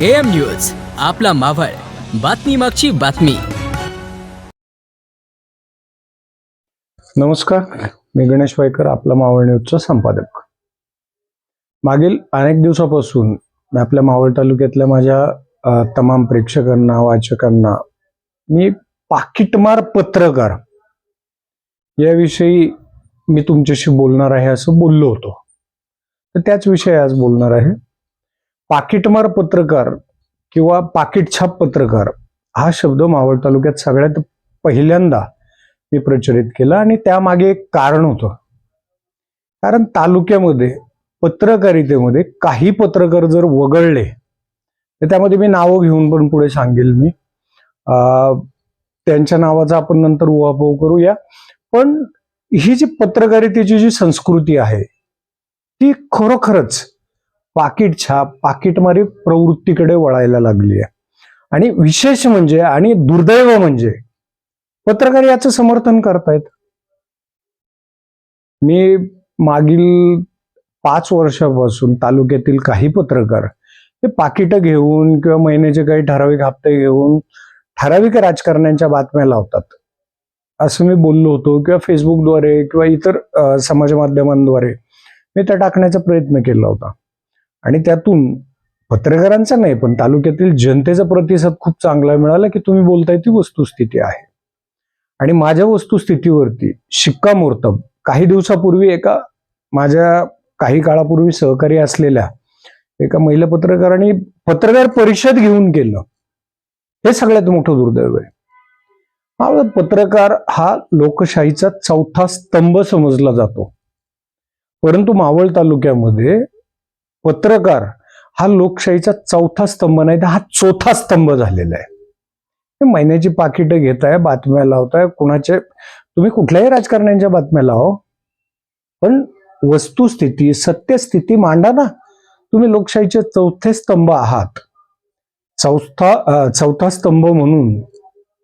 AM news आपला मावळ बातमी मागची बातमी. नमस्कार, मी गणेश वायकर, आपला मावळ न्यूजचा संपादक. मागील अनेक दिवसापासून मी आपल्या मावळ तालुक्यातल्या माझ्या तमाम प्रेक्षकांना, वाचकांना मी पाकिटमार पत्रकार याविषयी मी तुमच्याशी बोलणार आहे असं बोललो होतो. तर त्याच विषयी आज बोलणार आहे. पाकिटमार पत्रकार किंवा पाकिटछाप पत्रकार हा शब्द मावळ तालुक्यात सगळ्यात पहिल्यांदा मी प्रचलित केला आणि त्यामागे एक कारण होतं. कारण तालुक्यामध्ये पत्रकारितेमध्ये काही पत्रकार जर वगळले तर त्यामध्ये मी नावं घेऊन पण पुढे सांगेल. मी त्यांच्या नावाचा आपण नंतर उहापोह करूया. पण ही जी पत्रकारितेची जी संस्कृती आहे ती खरोखरच पाकिटछाप, पाकिटमारी प्रवृत्तीकडे वळायला लागली आहे. आणि विशेष म्हणजे आणि दुर्दैव म्हणजे पत्रकार याचं समर्थन करतायत. मी मागील 5 वर्षापासून तालुक्यातील काही पत्रकार हे पाकिटं घेऊन किंवा महिन्याचे काही ठराविक हप्ते घेऊन ठराविक राजकारण्यांच्या बातम्या लावतात असं मी बोललो होतो, किंवा फेसबुकद्वारे किंवा इतर समाज माध्यमांद्वारे मी त्या टाकण्याचा प्रयत्न केला होता. आणि त्यातून पत्रकारांचा नाही पण तालुक्यातील जनतेचा प्रतिसाद खूप चांगला मिळाला की तुम्ही बोलताय ती वस्तुस्थिती आहे. आणि माझ्या वस्तुस्थितीवरती शिक्कामोर्तब काही दिवसापूर्वी माझ्या काही काळापूर्वी सहकारी असलेल्या एका महिला पत्रकारांनी पत्रकार परिषद घेऊन केलं. हे सगळ्यात मोठं दुर्दैव आहे. पत्रकार हा लोकशाहीचा चौथा स्तंभ समजला जातो, परंतु मावळ तालुक्यामध्ये पत्रकार हा लोकशाहीचा चौथा स्तंभ नाही तर हा चौथा स्तंभ झालेला आहे. महिन्याची पाकिटं घेताय, बातम्या लावताय, तुम्ही कुठल्याही राजकारण्यांच्या बातम्या लावा, पण वस्तुस्थिती, सत्यस्थिती मांडा ना. तुम्ही लोकशाहीचे चौथे स्तंभ आहात. चौथा स्तंभ म्हणून,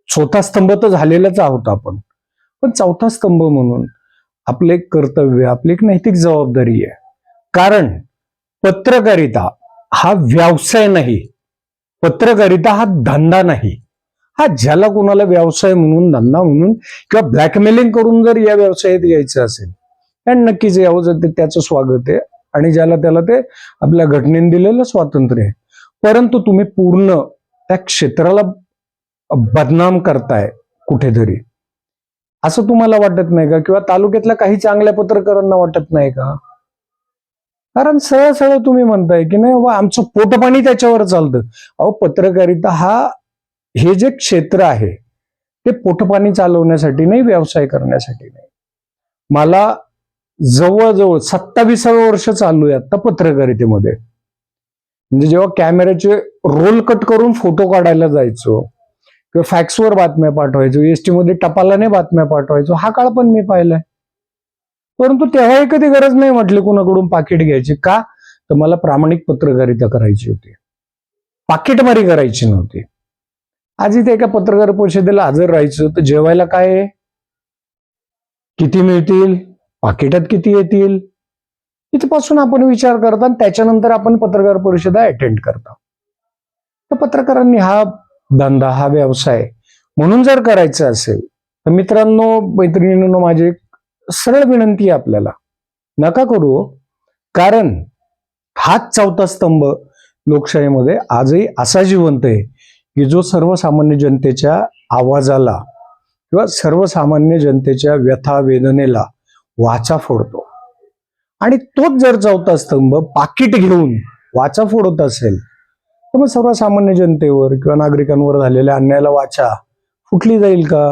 चौथा स्तंभ तर झालेलाच आहोत आपण, पण चौथा स्तंभ म्हणून आपलं एक कर्तव्य, आपली एक नैतिक जबाबदारी आहे. कारण पत्रकारिता हा व्यवसाय नाही, पत्रकारिता हा धंदा नाही. हा ज्याला कोणाला व्यवसाय म्हणून, धंदा म्हणून किंवा ब्लॅकमेलिंग करून जर या व्यवसायात यायचं असेल तर नक्कीच यावं, त्याचं स्वागत आहे. आणि ज्याला त्याला ते आपल्या घटनेने दिलेलं स्वातंत्र्य आहे. परंतु तुम्ही पूर्ण त्या क्षेत्राला बदनाम करताय कुठेतरी, असं तुम्हाला वाटत नाही का? किंवा तालुक्यातल्या काही चांगल्या पत्रकारांना वाटत नाही का? कारण सरळ सरळ तुम्ही म्हणताय की नाही बाबा आमचं पोटपाणी त्याच्यावर चालतं. अहो, पत्रकारिता हे जे क्षेत्र आहे ते पोटपाणी चालवण्यासाठी नाही, व्यवसाय करण्यासाठी नाही. मला जवळजवळ 27वं वर्ष चालू आहे आता पत्रकारितेमध्ये. म्हणजे जेव्हा कॅमेऱ्याचे रोल कट करून फोटो काढायला जायचो किंवा फॅक्सवर बातम्या पाठवायचो, एसटी मध्ये टपालाने बातम्या पाठवायचो, हा काळ पण मी पाहिलाय. परंतु तेव्हाही कधी गरज नाही म्हटली कुणाकडून पाकिट घ्यायची. का? तर मला प्रामाणिक पत्रकारिता करायची होती, पाकिटमारी करायची नव्हती. आज इथे एका पत्रकार परिषदेला हजर राहायचं तर जेवायला काय, किती मिळतील, पाकिटात किती येतील, इथपासून आपण विचार करता आणि त्याच्यानंतर आपण पत्रकार परिषदा अटेंड करता. तर पत्रकारांनी हा धंदा, हा व्यवसाय म्हणून जर करायचा असेल तर मित्रांनो, मैत्रिणींनो, माझी सरळ विनंती आहे आपल्याला, नका करू. कारण हाच चौथा स्तंभ लोकशाहीमध्ये आजही असा जिवंत आहे की जो सर्वसामान्य जनतेच्या आवाजाला किंवा सर्वसामान्य जनतेच्या व्यथा वेदनेला वाचा फोडतो. आणि तोच जर चौथा स्तंभ पाकिट घेऊन वाचा फोडत असेल तर मग सर्वसामान्य जनतेवर किंवा नागरिकांवर झालेल्या अन्यायाला वाचा फुटली जाईल का?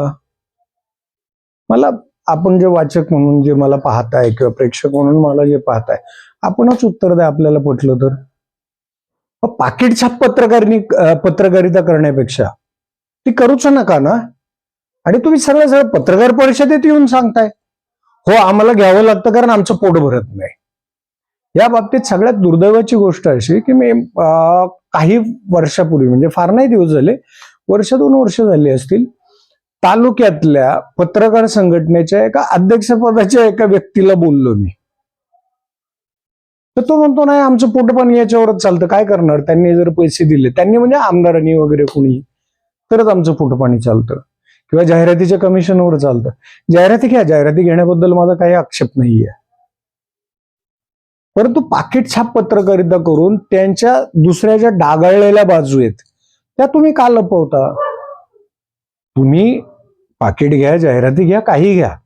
मला, आपण जे वाचक म्हणून जे मला पाहताय किंवा प्रेक्षक म्हणून मला जे पाहताय, आपणच उत्तर द्या. आपल्याला पटलं तर. पाकिटछाप पत्रकारिता करण्यापेक्षा ती करूच नका ना. आणि तुम्ही सरळ सरळ पत्रकार परिषदेत येऊन सांगताय हो आम्हाला घ्यावं लागतं कारण आमचं पोट भरत नाही. या बाबतीत सगळ्यात दुर्दैवाची गोष्ट अशी की मी काही वर्षापूर्वी, म्हणजे फार नाही दिवस झाले, 1-2 वर्ष झाली असतील, तालुक्यातल्या पत्रकार संघटनेच्या एका अध्यक्षपदाच्या एका व्यक्तीला बोललो मी. तर तो म्हणतो नाही आमचं पोटपाणी याच्यावरच चालतं. काय करणार, त्यांनी जर पैसे दिले, त्यांनी म्हणजे आमदारांनी वगैरे कोणी, तरच आमचं पोटपाणी चालतं, किंवा जाहिरातीच्या कमिशनवर चालतं. जाहिराती घ्या, जाहिराती घेण्याबद्दल माझा काही आक्षेप नाहीये, परंतु पाकिट छाप पत्रकारिता करून त्यांच्या दुसऱ्या ज्या डागाळलेल्या बाजू आहेत त्या तुम्ही का लपवता? तुम्ही पाकिट घ्या, जाहिराती घ्या, काही घ्या,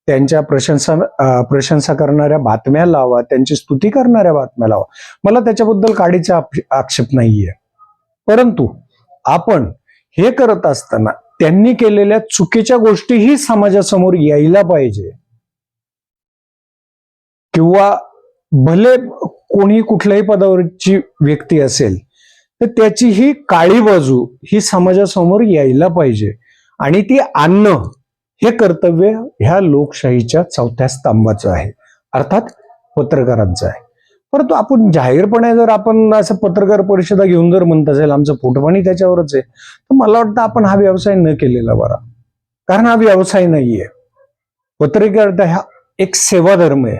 त्यांच्या प्रशंसा करणाऱ्या बातम्या लावा, त्यांची स्तुती करणाऱ्या बातम्या लावा, मला त्याच्याबद्दल काडीचा आक्षेप नाहीये. परंतु आपण हे करत असताना त्यांनी केलेल्या चुकीच्या गोष्टीही समाजासमोर यायला पाहिजे, किंवा भले कोणी कुठल्याही पदावरची व्यक्ती असेल तर त्याची ही काळी बाजू ही समाजासमोर यायला पाहिजे, आणि ती आणणं हे कर्तव्य ह्या लोकशाहीच्या चौथ्या स्तंभाचं आहे, अर्थात पत्रकारांचं आहे. परंतु आपण जाहीरपणे जर आपण असं पत्रकार परिषदा घेऊन जर म्हणत असेल आमचं पोटपाणी त्याच्यावरच आहे, तर मला वाटतं आपण हा व्यवसाय न केलेला बरा. कारण हा व्यवसाय नाहीये. पत्रकारिता हा एक सेवा धर्म आहे.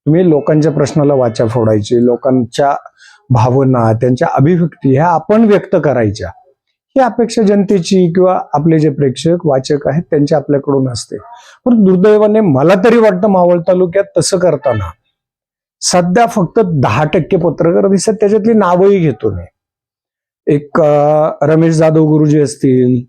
तुम्ही लोकांच्या प्रश्नाला वाचा फोडायची, लोकांच्या भावना, त्यांच्या अभिव्यक्ती ह्या आपण व्यक्त करायच्या, ही अपेक्षा जनतेची किंवा आपले जे प्रेक्षक वाचक आहेत त्यांची आपल्याकडून असते. पण दुर्दैवाने मला तरी वाटतं मावळ तालुक्यात तसं करताना सध्या फक्त 10% पत्रकार दिसतात. त्याच्यातली नावही घेतो मी. एक रमेश जाधव गुरुजी असतील,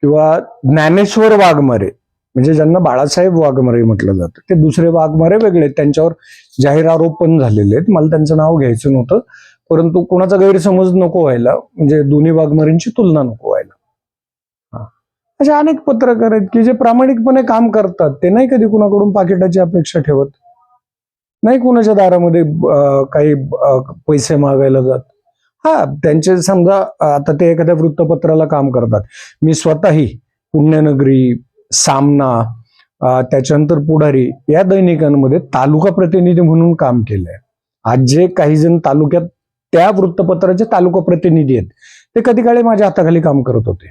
किंवा ज्ञानेश्वर वाघमारे, म्हणजे ज्यांना बाळासाहेब वाघमारे म्हटलं जातं, ते दुसरे वाघमारे वेगळे, त्यांच्यावर जाहीर आरोप पण झालेले आहेत. मला त्यांचं नाव घ्यायचं नव्हतं, परंतु कोणाचा गैरसमज नको व्हायला, म्हणजे दोन्ही वाघमारेंची तुलना नको व्हायला. असे अनेक पत्रकार आहेत की जे प्रामाणिकपणे काम करतात. ते नाही कधी कुणाकडून पाकिटाची अपेक्षा ठेवत, नाही कुणाच्या दारामध्ये काही पैसे मागायला जात. हा, त्यांचे समजा आता ते एखाद्या वृत्तपत्राला काम करतात. मी स्वतःही पुण्यनगरी, सामना, त्याच्यानंतर पुढारी या दैनिकांमध्ये तालुका प्रतिनिधी म्हणून काम केलंय. आज जे काही जण तालुक्यात त्या वृत्तपत्राचे तालुका प्रतिनिधी आहेत ते कधी काळी माझ्या हाताखाली काम करत होते.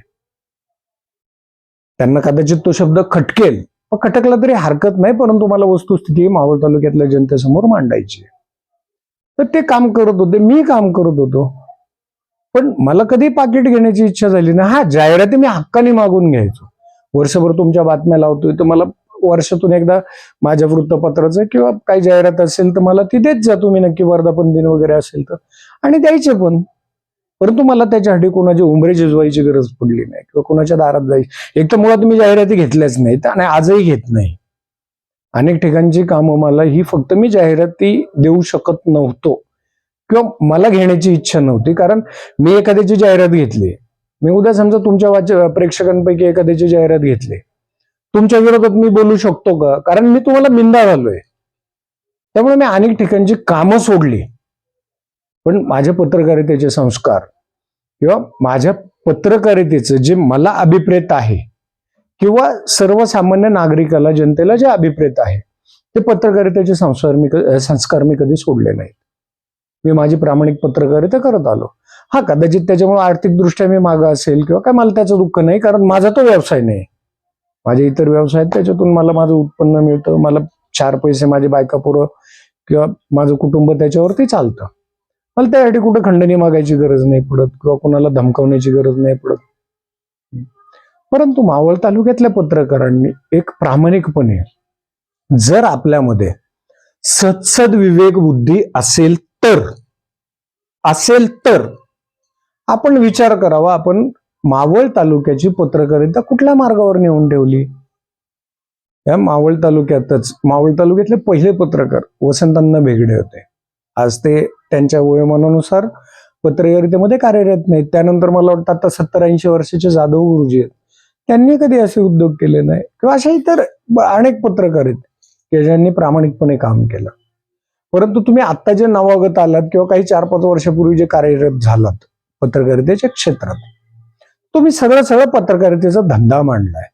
त्यांना कदाचित तो शब्द खटकेल, पण खटकला तरी हरकत नाही, परंतु मला वस्तुस्थिती मावळ तालुक्यातल्या जनतेसमोर मांडायची. तर ते काम करत होते, मी काम करत होतो, पण मला कधी पाकिट घेण्याची इच्छा झाली नाही. हा, जाहिराती मी हक्काने मागून घ्यायचो. वर्षभर तुमच्या बातम्या लावतोय तर मला वर्षातून एकदा माझ्या वृत्तपत्राचं किंवा काही जाहिरात असेल तर मला ती देत जा तुम्ही, नक्की वर्धापन दिन वगैरे असेल तर, आणि द्यायचे पण. परंतु मला त्याच्यासाठी कोणाची उंबरे झिजवायची गरज पडली नाही, किंवा कोणाच्या दारात जायची. एक तर मुळात मी जाहिराती घेतल्याच नाहीत आणि आजही घेत नाही. अनेक ठिकाणची कामं मला ही फक्त मी जाहिराती देऊ शकत नव्हतो, किंवा मला घेण्याची इच्छा नव्हती. कारण मी एखाद्याची जाहिरात घेतली, मी उद्या समजा तुमच्या प्रेक्षकांपैकी एखाद्याची जाहिरात घेतली, तुमच्या विरोधात मी बोलू शकतो का? कारण मी तुम्हाला मिंदा घालोय. त्यामुळे मी अनेक ठिकाणची कामं सोडली. पण माझ्या पत्रकारितेचे संस्कार किंवा माझ्या पत्रकारितेचं जे मला अभिप्रेत आहे, किंवा सर्वसामान्य नागरिकाला, जनतेला जे अभिप्रेत आहे, ते पत्रकारितेचे संस्कार मी कधी सोडले नाहीत. मी माझी प्रामाणिक पत्रकारिता करत आलो. हा, कदाचित त्याच्यामुळे आर्थिकदृष्ट्या मी मागं असेल किंवा काय, मला त्याचं दुःख नाही, कारण माझा तो व्यवसाय नाही. माझे इतर व्यवसाय आहेत, त्याच्यातून मला माझं उत्पन्न मिळतं, मला 4 पैसे माझी बायका पोरं किंवा माझं कुटुंब त्याच्यावरती चालतं. मला त्यासाठी कुठं खंडणी मागायची गरज नाही पडत, किंवा कोणाला धमकावण्याची गरज नाही पडत. परंतु मावळ तालुक्यातल्या पत्रकारांनी एक प्रामाणिकपणे, जर आपल्यामध्ये सत्सद विवेक बुद्धी असेल तर आपण विचार करावा, आपण मावळ तालुक्याची पत्रकारिता कुठल्या मार्गावर नेऊन ठेवली. या मावळ तालुक्यातले पहिले पत्रकार वसंतांना भेगडे होते. आज ते त्यांच्या वयोमानानुसार पत्रकारितेमध्ये कार्यरत नाहीत. त्यानंतर मला वाटतं आता 70-80 वर्षाचे जाधव गुरुजी आहेत, त्यांनी कधी असे उद्योग केले नाही, किंवा अशा इतर अनेक पत्रकार आहेत की ज्यांनी प्रामाणिकपणे काम केलं. परंतु तुम्ही आता जे नवागत आलात, किंवा काही 4-5 वर्षापूर्वी जे कार्यरत झालात पत्रकारितेच्या क्षेत्रात, तुम्ही सगळं पत्रकारितेचा धंदा मांडलाय,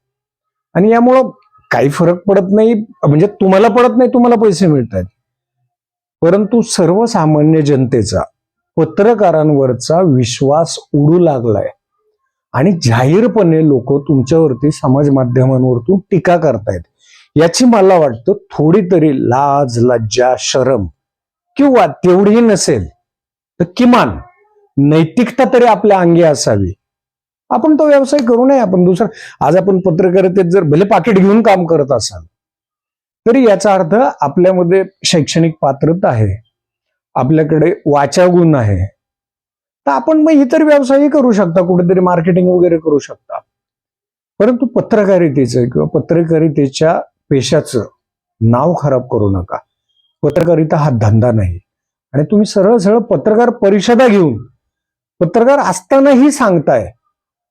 आणि यामुळं काही फरक पडत नाही. म्हणजे तुम्हाला पडत नाही, तुम्हाला पैसे मिळत आहेत, परंतु सर्वसामान्य जनतेचा पत्रकारांवरचा विश्वास उडू लागलाय, आणि जाहीरपणे लोक तुमच्यावरती समाज माध्यमांवरतून टीका करतायत. याची मला वाटतं थोडी तरी लाज, लज्जा, शरम किंवा तेवढी नसेल तर किमान नैतिकता तरी आपल्या अंगी असावी. आपण तो व्यवसाय करू नये. आपण दुसरा, आज आपण पत्रकारितेत जर भले पाकिट घेऊन काम करत असाल तरी याचा अर्थ आपल्यामध्ये शैक्षणिक पात्रता आहे, आपल्याकडे वाचागुण आहे, तर आपण मग इतर व्यवसायही करू शकता, कुठेतरी मार्केटिंग वगैरे करू शकता. परंतु पत्रकारितेचं किंवा पत्रकारितेच्या पेशाचं नाव खराब करू नका. पत्रकारिता हा धंदा नाही. आणि तुम्ही सरळ सरळ पत्रकार परिषदा घेऊन पत्रकार असतानाही सांगताय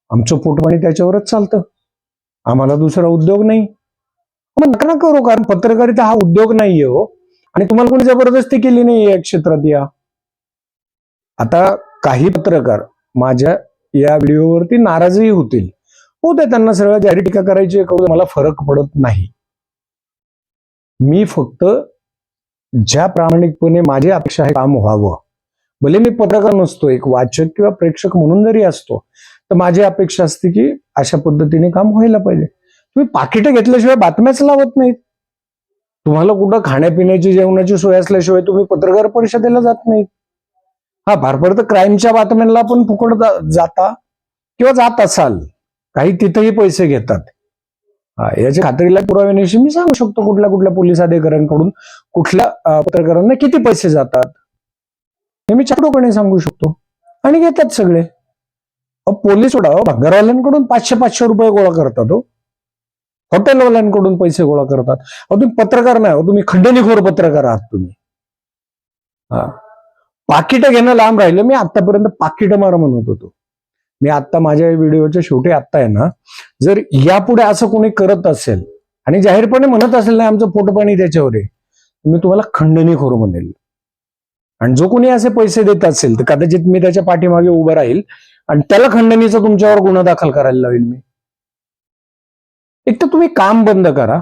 आमचं पोटपाणी त्याच्यावरच चालतं, आम्हाला दुसरा उद्योग नाही. मग नका करू, कारण पत्रकारिता हा उद्योग नाहीये हो. आणि तुम्हाला कोणी जबरदस्ती केली नाही या क्षेत्रात या. आता काही पत्रकार माझ्या या व्हिडिओवरती नाराजही होतील, हो ते त्यांना सरळ जाहीर टीका करायची, मला फरक पडत नाही. मी फक्त ज्या प्रामाणिकपणे माझी अपेक्षा आहे काम व्हावं, भले मी पत्रकार नसतो, एक वाचक किंवा प्रेक्षक म्हणून जरी असतो, तर माझी अपेक्षा असते की अशा पद्धतीने काम व्हायला पाहिजे. तुम्ही पाकिटं घेतल्याशिवाय बातम्याच लावत नाहीत. तुम्हाला कुठं खाण्यापिण्याची जेवणाची सोय असल्याशिवाय तुम्ही पत्रकार परिषदेला जात नाहीत. हा, फार तर क्राईमच्या बातम्यांना पण फुकट जाता किंवा जात असाल, काही तिथेही पैसे घेतात. याच्या खात्रीला पुराव्यानिशी मी सांगू शकतो कुठल्या कुठल्या पोलीस अधिकाऱ्यांकडून कुठल्या पत्रकारांना किती पैसे जातात, हे मी चाटोपणे सांगू शकतो. आणि घेतात सगळे. पोलीस भंगारवाल्यांकडून 500-500 रुपये गोळा करतात हो. हॉटेलवाल्यांकडून पैसे गोळा करतात. तुम्ही पत्रकार नाही हो, तुम्ही खंडणीखोर पत्रकार आहात तुम्ही. पाकिटं घेणं लांब राहिलं. मी आतापर्यंत पाकिटं मारा म्हणत होतो. मी आता माझ्या व्हिडिओच्या शेवटी आत्ता आहे ना, जर यापुढे असं कोणी करत असेल आणि जाहीरपणे म्हणत असेल नाही आमचं पोटपाणी त्याच्यावर आहे, मी तुम्हाला खंडणीखोर म्हणेल. आणि जो कोणी असे पैसे देत असेल तर कदाचित मी त्याच्या पाठीमागे उभं राहील आणि त्याला खंडणीचा तुमच्यावर गुन्हा दाखल करायला लावेल मी. एक तर तुम्ही काम बंद करा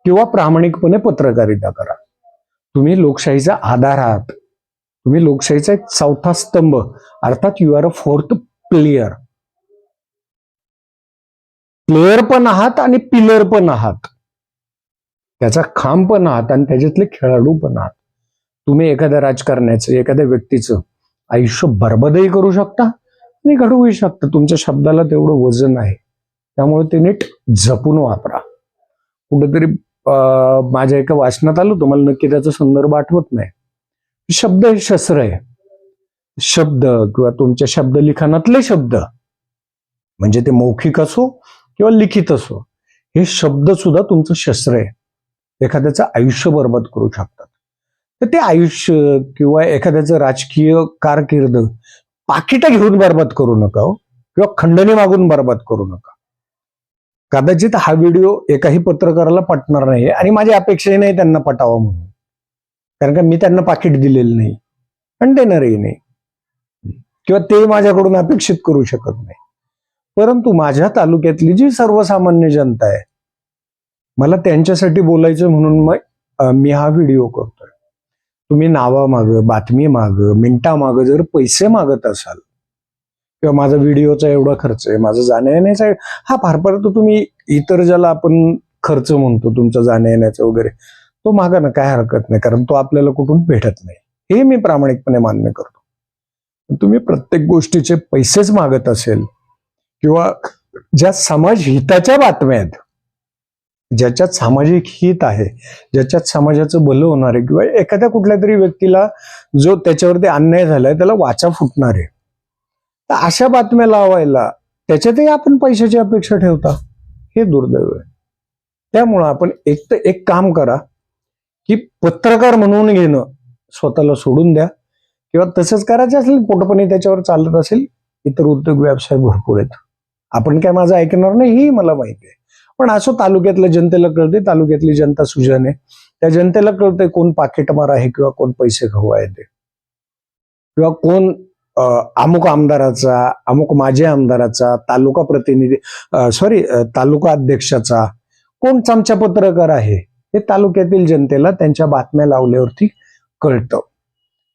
किंवा प्रामाणिकपणे पत्रकारिता करा. तुम्ही लोकशाहीचा आधार आहात. तुम्ही लोकशाहीचा एक चौथा स्तंभ, अर्थात you are a fourth player. Player पण आहात आणि पिलर पण आहात. त्याचा खांब पण आहात आणि त्याच्यातले खेळाडू पण आहात. तुम्ही एखाद्या राजकारण्याचं, एखाद्या व्यक्तीचं आयुष्य बरबादही करू शकता आणि घडवूही शकता. तुमच्या शब्दाला तेवढं वजन आहे, त्यामुळे ते नीट जपून वापरा. कुठेतरी माझ्या एका वाचनात आलं, तुम्हाला नक्की त्याचा संदर्भ आठवत नाही. शब्द हे शस्त्र आहे. शब्द किंवा तुमच्या शब्दलिखाणातले शब्द, म्हणजे ते मौखिक असो किंवा लिखित असो, हे शब्द सुद्धा तुमचं शस्त्र आहे. एखाद्याचं आयुष्य बर्बाद करू शकतात. तर ते आयुष्य किंवा एखाद्याचं राजकीय कारकीर्द पाकिटं घेऊन बर्बाद करू नका हो, किंवा खंडणी मागून बर्बाद करू नका. कदाचित हा व्हिडिओ एकाही पत्रकाराला पटणार नाही आणि माझी अपेक्षाही नाही त्यांना पटावं म्हणून, कारण का मी त्यांना पाकिट दिलेलं नाही आणि देणारही नाही, किंवा ते माझ्याकडून अपेक्षित करू शकत नाही. परंतु माझ्या तालुक्यातली जी सर्वसामान्य जनता आहे, मला त्यांच्यासाठी बोलायचं म्हणून मग मी हा व्हिडिओ करतोय. तुम्ही नावामागं, बातमी मागं, मिनिटा मागं जर पैसे मागत असाल, किंवा माझा व्हिडिओचा एवढा खर्च आहे, माझं जाण्या येण्याचा, हा फार तर तुम्ही इतर ज्याला आपण खर्च म्हणतो तुमचा जाण्या येण्याचा वगैरे, तो मागा ना, काय हरकत नाही, कारण तो आपल्याला कुठून भेटत नाही, हे मी प्रामाणिकपणे मान्य करतो. तुम्ही प्रत्येक गोष्टीचे पैसेच मागत असेल, किंवा ज्या समाज हिताच्या बातम्या आहेत, ज्याच्यात सामाजिक हित आहे, ज्याच्यात समाजाचं भलं होणार आहे, किंवा एखाद्या कुठल्या तरी व्यक्तीला जो त्याच्यावरती अन्याय झालाय त्याला वाचा फुटणार आहे, तर अशा बातम्या लावायला त्याच्यातही आपण पैशाची अपेक्षा ठेवता, हे दुर्दैव आहे. त्यामुळं आपण एक काम करा की पत्रकार म्हणून घेणं स्वतःला सोडून द्या, किंवा तसंच करायचं असेल, पोटपाणी त्याच्यावर चालत असेल, इतर उद्योग व्यवसाय भरपूर आहेत. आपण काय माझं ऐकणार नाही ही मला माहिती आहे, पण असं तालुक्यातल्या जनतेला कळते, तालुक्यातली जनता सुजाण आहे, त्या जनतेला कळतंय कोण पाकिटमार आहे किंवा कोण पैसे खाऊ आहे ते, किंवा कोण अमुक आमदाराचा, अमुक माजी आमदाराचा, तालुका प्रतिनिधी तालुका अध्यक्षाचा कोण चमचा पत्रकार आहे, हे तालुक्यातील जनतेला त्यांच्या बातम्या लावल्यावरती कळतं.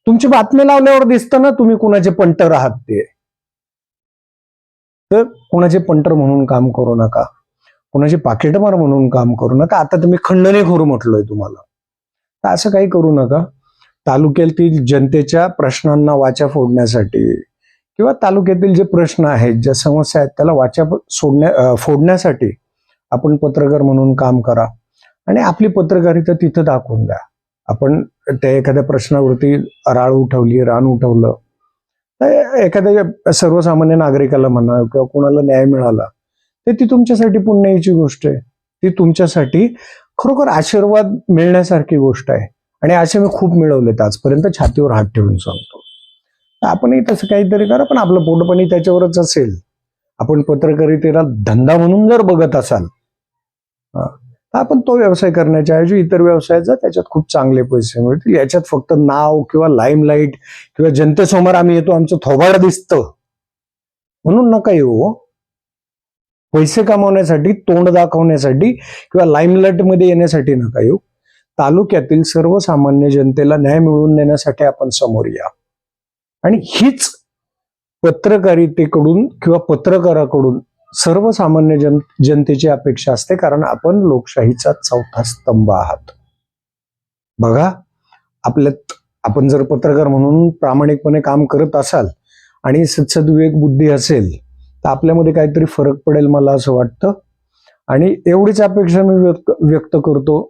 तुमची बातम्या लावल्यावर दिसतं ना तुम्ही कुणाचे पंटर आहात ते. तर कुणाचे पंटर म्हणून काम करू नका, कुणाचे पाकिटमार म्हणून काम करू नका. आता तुम्ही खंडणीखोर म्हटलोय तुम्हाला, तर असं काही करू नका. तालुक्यातील जनतेच्या प्रश्नांना वाचा फोडण्यासाठी किंवा तालुक्यातील जे प्रश्न आहेत, ज्या समस्या आहेत, त्याला वाचा फोडण्यासाठी आपण पत्रकार म्हणून काम करा आणि आपली पत्रकारिता तिथं दाखवून द्या. आपण त्या एखाद्या प्रश्नावरती राळ उठवली, रान उठवलं, तर एखाद्या सर्वसामान्य नागरिकाला म्हणा किंवा कोणाला न्याय मिळाला, तर ती तुमच्यासाठी पुण्याची गोष्ट आहे. ती तुमच्यासाठी खरोखर आशीर्वाद मिळण्यासारखी गोष्ट आहे. आणि असे मी खूप मिळवलेत आजपर्यंत, छातीवर हात ठेवून सांगतो. तर आपणही तसं काहीतरी करा, पण आपलं पोटपाणी त्याच्यावरच असेल. आपण पत्रकारितेला धंदा म्हणून जर बघत असाल तर आपण तो व्यवसाय करण्याच्या ऐवजी इतर व्यवसायाचा त्याच्यात खूप चांगले पैसे मिळतील. याच्यात फक्त नाव किंवा लाईमलाईट किंवा जनतेसमोर आम्ही येतो, आमचं थोबाड दिसतं म्हणून नका येऊ. पैसे कमावण्यासाठी, तोंड दाखवण्यासाठी किंवा लाईमलाईट मध्ये येण्यासाठी नका येऊ. तालुक्यातील सर्वसामान्य जनतेला न्याय मिळवून देण्यासाठी आपण समोर या. आणि हीच पत्रकारितेकडून किंवा पत्रकाराकडून सर्वसामान्य जनतेची अपेक्षा असते, कारण आपण लोकशाहीचा चौथा स्तंभ आहात. बघा, आपण जर पत्रकार म्हणून प्रामाणिकपणे काम करत असाल आणि सद्विवेक बुद्धी असेल तर आपल्यामध्ये काहीतरी फरक पडेल, मला असं वाटतं. आणि एवढीच अपेक्षा मी व्यक्त करतो.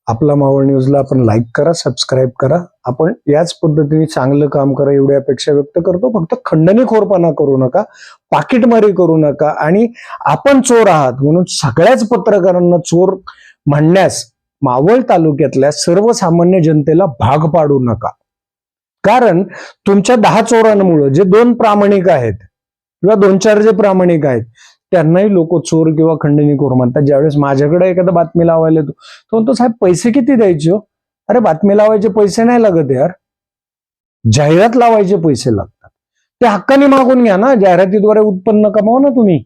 आपला मावळ न्यूजला आपण लाईक करा, सबस्क्राईब करा. आपण याच पद्धतीने चांगलं काम करा, एवढी अपेक्षा व्यक्त करतो. फक्त खंडणीखोरपणा करू नका, पाकिटमारी करू नका आणि आपण चोर आहात म्हणून सगळ्याच पत्रकारांना चोर म्हणण्यास मावळ तालुक्यातल्या सर्वसामान्य जनतेला भाग पाडू नका. कारण तुमच्या 10 चोरांमुळे जे 2 प्रामाणिक आहेत किंवा 2-4 जे प्रामाणिक आहेत त्यांनाही लोक चोर किंवा खंडणीखोर म्हणतात. ज्यावेळेस माझ्याकडे एखादा बातमी लावायला येतो तो म्हणतो, साहेब पैसे किती द्यायचे हो? अरे बातमी लावायचे पैसे नाही लागत यार, जाहिरात लावायचे पैसे लागतात. ते हक्काने मागून घ्या ना, जाहिरातीद्वारे उत्पन्न कमावा ना तुम्ही.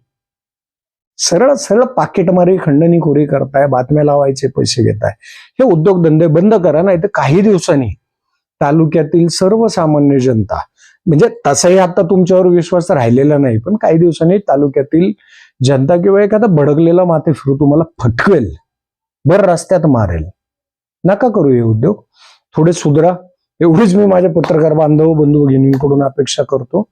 सरळ सरळ पाकिटमारी, खंडणीखोरी करताय, बातम्या लावायचे पैसे घेताय. हे उद्योगधंदे बंद करा, नाही तर काही दिवसांनी तालुक्यातील सर्वसामान्य जनता, म्हणजे तसाही आता तुमच्यावर विश्वास राहिलेला नाही, पण काही दिवसांनी तालुक्यातील जनता किंवा एखादा भडकलेला माथेफिरू तुम्हाला फटकेल, भर रस्त्यात मारेल. नका करू हे उद्योग, थोडे सुधरा. एवढीच मी माझ्या पत्रकार बांधव, बंधू भगिनींकडून अपेक्षा करतो.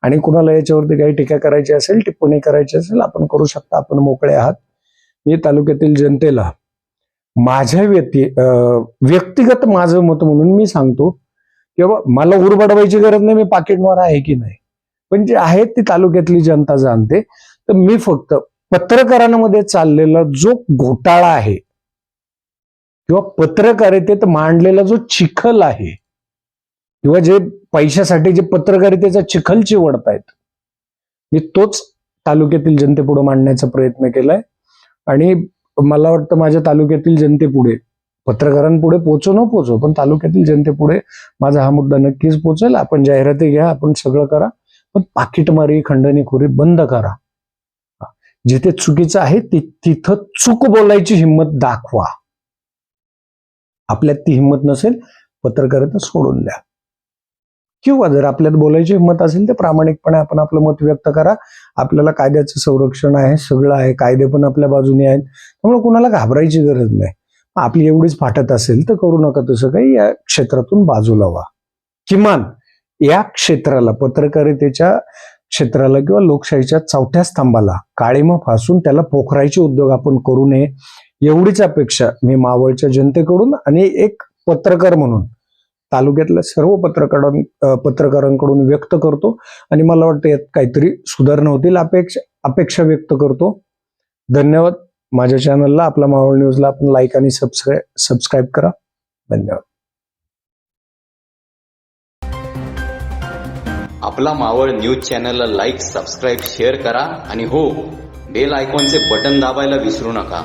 आणि कुणाला याच्यावरती काही टीका करायची असेल, टिप्पणी करायची असेल, आपण करू शकता, आपण मोकळे आहात. मी तालुक्यातील जनतेला माझ्या व्यक्तिगत माझं मत म्हणून मी सांगतो किंवा मला उरबडवायची गरज नाही, मी पाकिटमार आहे की नाही, पण जे आहे ती तालुक्यातली जनता जाणते. तर मी फक्त पत्रकारांमध्ये चाललेला जो घोटाळा आहे किंवा पत्रकारितेत मांडलेला जो चिखल आहे किंवा जे पैशासाठी जे पत्रकारितेचा चिखल चिवडतायत, मी तोच तालुक्यातील जनतेपुढे मांडण्याचा प्रयत्न केलाय. आणि मला वाटतं माझ्या तालुक्यातील जनतेपुढे, पत्रकारांपुढे पोचो न पोचो, पण तालुक्यातील जनतेपुढे माझा हा मुद्दा नक्कीच पोचेल. आपण जाहिराती घ्या, आपण सगळं करा, पण पाकिटमारी, खंडणीखोरी बंद करा. जिथे चुकीचं आहे तिथं चूक बोलायची हिंमत दाखवा. आपल्यात ती हिंमत नसेल, पत्रकारिता सोडून द्या. किंवा जर आपल्यात बोलायची हिंमत असेल तर प्रामाणिकपणे आपण आपलं मत व्यक्त करा. आपल्याला कायद्याचं संरक्षण आहे, सगळं आहे, कायदे पण आपल्या बाजूने आहेत, त्यामुळे कुणाला घाबरायची गरज नाही. आपली एवढीच फाटत असेल तर करू नका तसं काही, या क्षेत्रातून बाजूला व्हा. किमान या क्षेत्राला, पत्रकारितेच्या क्षेत्राला किंवा लोकशाहीच्या चौथ्या स्तंभाला काळिमा फासून त्याला पोखरायचे उद्योग आपण करू नये, एवढीच अपेक्षा मी मावळच्या जनतेकडून आणि एक पत्रकार म्हणून तालुक्यातल्या सर्व पत्रकारांकडून व्यक्त करतो. आणि मला वाटतं यात काहीतरी सुधारणा होतील, अपेक्षा व्यक्त करतो. धन्यवाद. माझ्या चॅनलला, आपला मावळ न्यूजला आपण लाईक आणि सबस्क्राईब करा. धन्यवाद. आपला मावळ न्यूज चॅनलला लाईक, सबस्क्राईब, शेअर करा आणि हो, बेल आयकॉनचे बटन दाबायला विसरू नका.